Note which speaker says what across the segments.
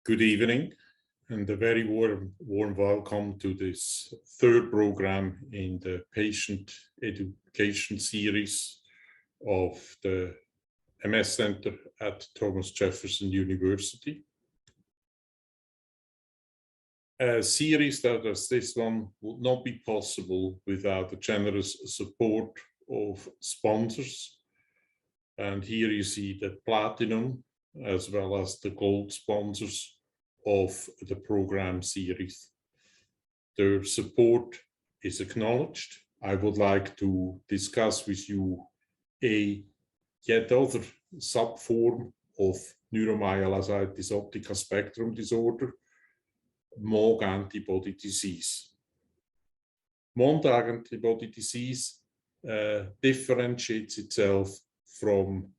Speaker 1: Good evening and a very warm welcome to this third program in the patient education series of the MS Center at Thomas Jefferson University. A series that as this one would not be possible without the generous support of sponsors. And here you see the platinum as well as the gold sponsors of the program series. Their support is acknowledged. I would like to discuss with you a yet other subform of neuromyelitis optica spectrum disorder, MOG antibody disease. MOG antibody disease differentiates itself from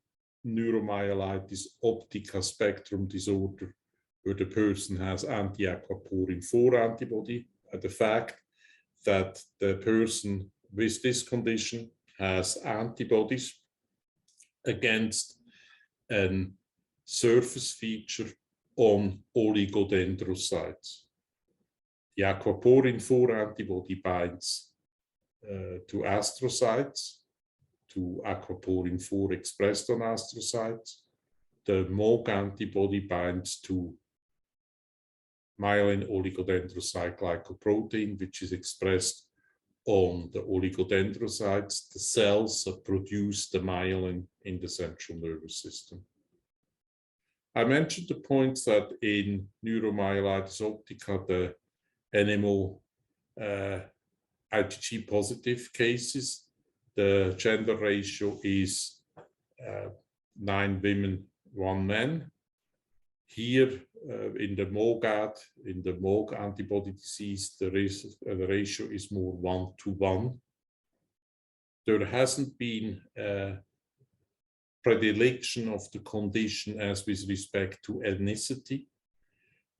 Speaker 1: neuromyelitis optica spectrum disorder, where the person has anti-aquaporin 4 antibody, and the fact that the person with this condition has antibodies against a surface feature on oligodendrocytes. The aquaporin 4 antibody binds to astrocytes, to aquaporin 4 expressed on astrocytes. The MOG antibody binds to myelin oligodendrocyte glycoprotein, which is expressed on the oligodendrocytes, the cells that produce the myelin in the central nervous system. I mentioned the points that in neuromyelitis optica, the NMO IgG positive cases, the gender ratio is 9 women, 1 man. Here in the MOG antibody disease, the ratio is more 1:1. There hasn't been a predilection of the condition as with respect to ethnicity.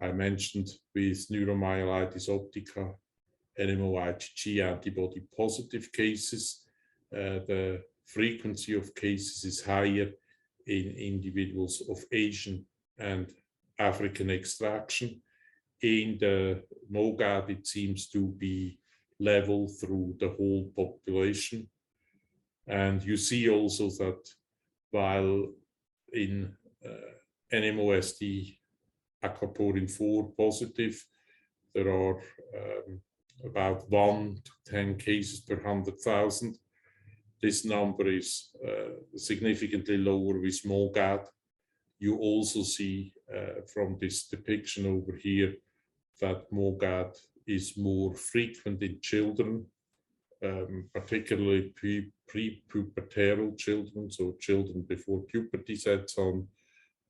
Speaker 1: I mentioned with neuromyelitis optica, NMO IgG antibody positive cases, the frequency of cases is higher in individuals of Asian and African extraction. In the MOGAD, it seems to be level through the whole population. And you see also that while in NMOSD aquaporin 4 positive, there are about 1 to 10 cases per 100,000. This number is significantly lower with MOGAD. You also see from this depiction over here that MOGAD is more frequent in children, particularly pre-pubertal children, so children before puberty sets on,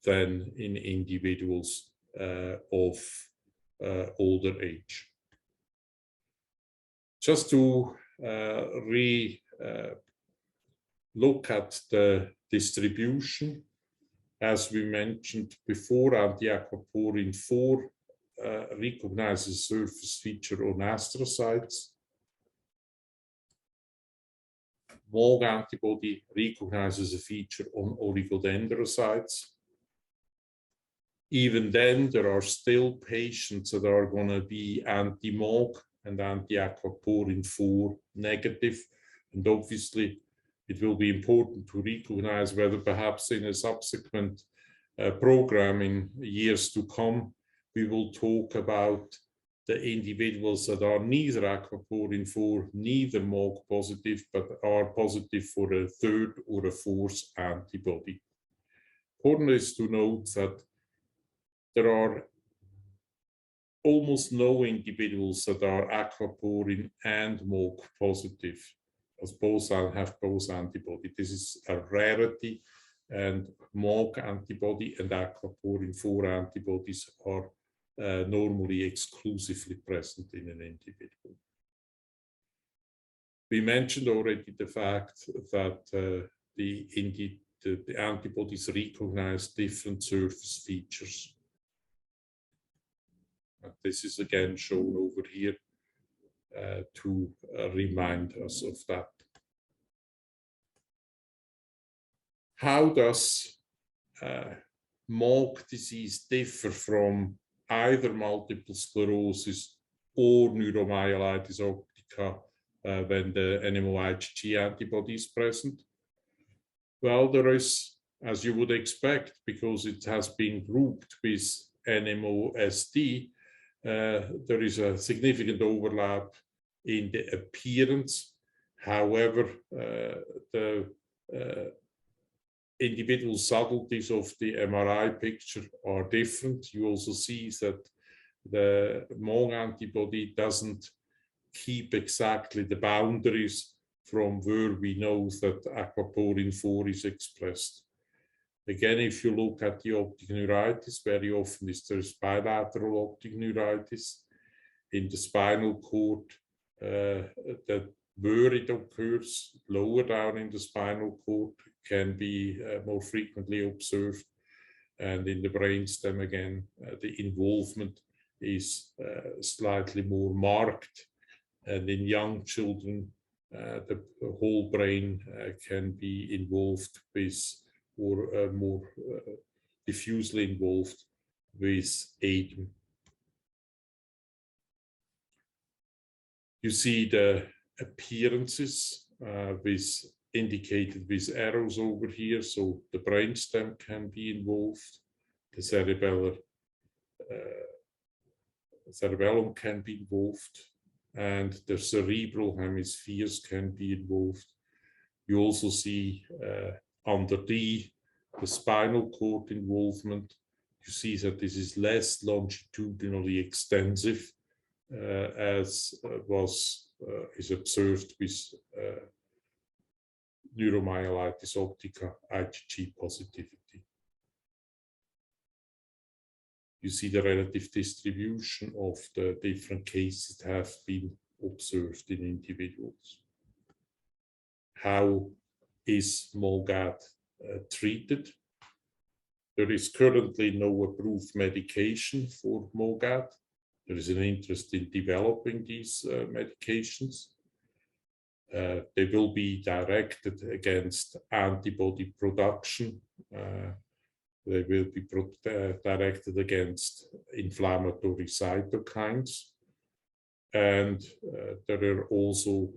Speaker 1: than in individuals of older age. Just to look at the distribution, as we mentioned before, anti-aquaporin 4 recognizes surface feature on astrocytes. MOG antibody recognizes a feature on oligodendrocytes. Even then, there are still patients that are going to be anti-MOG and anti-aquaporin 4 negative, and obviously it will be important to recognize whether perhaps in a subsequent program in years to come, we will talk about the individuals that are neither aquaporin 4, neither MOG positive, but are positive for a third or a fourth antibody. Important is to note that there are almost no individuals that are aquaporin and MOG positive, as both have both antibody. This is a rarity, and MOG antibody and aquaporin 4 antibodies are normally exclusively present in an individual. We mentioned already the fact that the antibodies recognize different surface features. This is again shown over here to remind us of that. How does MOG disease differ from either multiple sclerosis or neuromyelitis optica when the NMO-IgG antibody is present? Well, there is, as you would expect, because it has been grouped with NMOSD, there is a significant overlap in the appearance. However, the individual subtleties of the MRI picture are different. You also see that the MOG antibody doesn't keep exactly the boundaries from where we know that aquaporin 4 is expressed. Again, if you look at the optic neuritis, very often there is bilateral optic neuritis. In the spinal cord, that where it occurs lower down in the spinal cord can be more frequently observed. And in the brainstem, again, the involvement is slightly more marked. And in young children, the whole brain can be involved with, or more diffusely involved with ADEM. You see the appearances indicated with arrows over here. So the brainstem can be involved, the cerebellum can be involved, and the cerebral hemispheres can be involved. You also see under D, the spinal cord involvement. You see that this is less longitudinally extensive as is observed with neuromyelitis optica IgG positivity. You see the relative distribution of the different cases that have been observed in individuals. How is MOGAD treated? There is currently no approved medication for MOGAD. There is an interest in developing these medications. They will be directed against antibody production. They will be directed against inflammatory cytokines. And there are also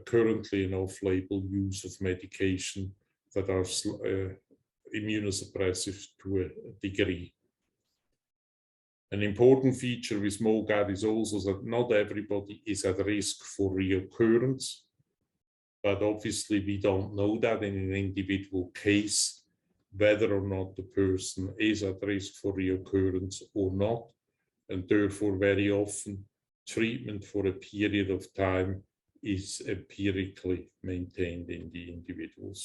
Speaker 1: currently an off-label use of medication that are immunosuppressive to a degree. An important feature with MOGAD is also that not everybody is at risk for reoccurrence, but obviously we don't know that in an individual case, whether or not the person is at risk for reoccurrence or not, and therefore very often treatment for a period of time is empirically maintained in the individuals.